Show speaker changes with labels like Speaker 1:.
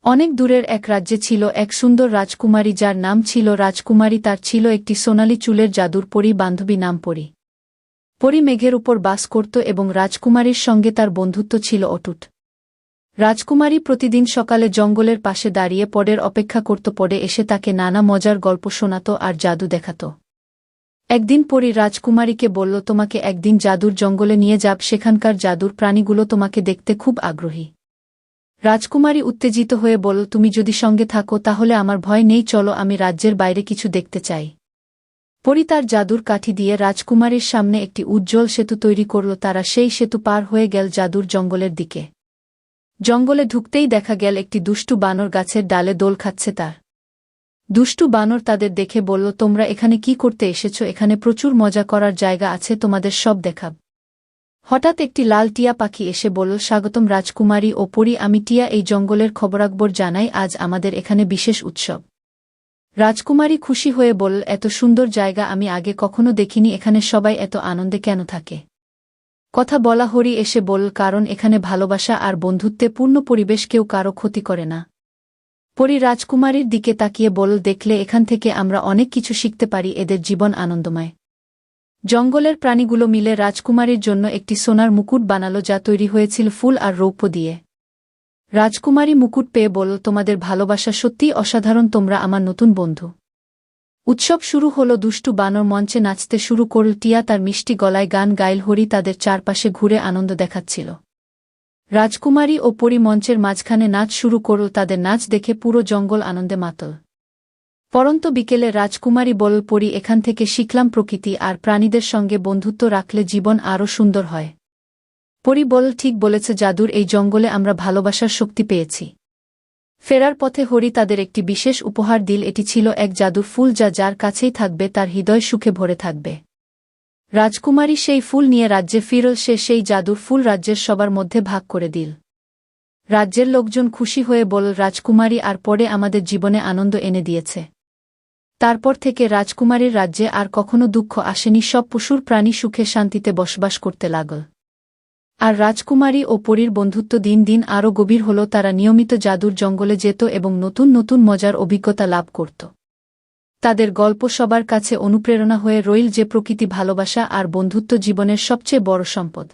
Speaker 1: অনেক দূরের এক রাজ্যে ছিল এক সুন্দর রাজকুমারী, যার নাম ছিল রাজকুমারী। তার ছিল একটি সোনালী চুলের জাদুর পরী বান্ধবী, নাম পরী। পরী মেঘের উপর বাস করত এবং রাজকুমারীর সঙ্গে তার বন্ধুত্ব ছিল অটুট। রাজকুমারী প্রতিদিন সকালে জঙ্গলের পাশে দাঁড়িয়ে পরের অপেক্ষা করত। পরে এসে তাকে নানা মজার গল্প শোনাত আর জাদু দেখাত। একদিন পরী রাজকুমারীকে বলল, তোমাকে একদিন জাদুর জঙ্গলে নিয়ে যাব, সেখানকার জাদুর প্রাণীগুলো তোমাকে দেখতে খুব আগ্রহী। রাজকুমারী উত্তেজিত হয়ে বলল, তুমি যদি সঙ্গে থাকো তাহলে আমার ভয় নেই, চলো, আমি রাজ্যের বাইরে কিছু দেখতে চাই। পরী তার জাদুর কাঠি দিয়ে রাজকুমারীর সামনে একটি উজ্জ্বল সেতু তৈরি করল। তারা সেই সেতু পার হয়ে গেল জাদুর জঙ্গলের দিকে। জঙ্গলে ঢুকতেই দেখা গেল একটি দুষ্টু বানর গাছের ডালে দোল খাচ্ছে। তার দুষ্টু বানর তাদের দেখে বলল, তোমরা এখানে কি করতে এসেছ? এখানে প্রচুর মজা করার জায়গা আছে, তোমাদের সব দেখাব। হঠাৎ একটি লাল টিয়া পাখি এসে বলল, স্বাগতম রাজকুমারী ও পরী, আমি টিয়া, এই জঙ্গলের খবরাখবর জানাই, আজ আমাদের এখানে বিশেষ উৎসব। রাজকুমারী খুশি হয়ে বলল, এত সুন্দর জায়গা আমি আগে কখনো দেখিনি, এখানে সবাই এত আনন্দে কেন থাকে? কথা বলা হরি এসে বলল, কারণ এখানে ভালোবাসা আর বন্ধুত্বে পূর্ণ পরিবেশ, কেউ কারো ক্ষতি করে না। পরী রাজকুমারীর দিকে তাকিয়ে বলল, দেখলে, এখান থেকে আমরা অনেক কিছু শিখতে পারি, এদের জীবন আনন্দময়। জঙ্গলের প্রাণীগুলো মিলে রাজকুমারীর জন্য একটি সোনার মুকুট বানালো, যা তৈরি হয়েছিল ফুল আর রৌপ্য দিয়ে। রাজকুমারী মুকুট পেয়ে বলল, তোমাদের ভালোবাসা সত্যিই অসাধারণ, তোমরা আমার নতুন বন্ধু। উৎসব শুরু হলো। দুষ্টু বানর মঞ্চে নাচতে শুরু করল, টিয়া তার মিষ্টি গলায় গান গাইল, হরি তাদের চারপাশে ঘুরে আনন্দ দেখাচ্ছিল। রাজকুমারী ও পরী মঞ্চের মাঝখানে নাচ শুরু করল। তাদের নাচ দেখে পুরো জঙ্গল আনন্দে মাতল। পরন্ত বিকেলে রাজকুমারী বলল, পরী, এখান থেকে শিখলাম প্রকৃতি আর প্রাণীদের সঙ্গে বন্ধুত্ব রাখলে জীবন আরও সুন্দর হয়। পরী বলল, ঠিক বলেছে, জাদুর এই জঙ্গলে আমরা ভালোবাসার শক্তি পেয়েছি। ফেরার পথে হরি তাদের একটি বিশেষ উপহার দিল। এটি ছিল এক জাদুর ফুল, যা যার কাছেই থাকবে তার হৃদয় সুখে ভরে থাকবে। রাজকুমারী সেই ফুল নিয়ে রাজ্যে ফিরল। সে সেই জাদুর ফুল রাজ্যের সবার মধ্যে ভাগ করে দিল। রাজ্যের লোকজন খুশি হয়ে বলল, রাজকুমারী আর পরে আমাদের জীবনে আনন্দ এনে দিয়েছে। তারপর থেকে রাজকুমারীর রাজ্যে আর কখনো দুঃখ আসেনি, সব পশুর প্রাণী সুখে শান্তিতে বসবাস করতে লাগল। আর রাজকুমারী ও পরীর বন্ধুত্ব দিন দিন আরও গভীর হল। তারা নিয়মিত জাদুর জঙ্গলে যেত এবং নতুন নতুন মজার অভিজ্ঞতা লাভ করত। তাদের গল্প সবার কাছে অনুপ্রেরণা হয়ে রইল যে প্রকৃতি, ভালোবাসা আর বন্ধুত্ব জীবনের সবচেয়ে বড় সম্পদ।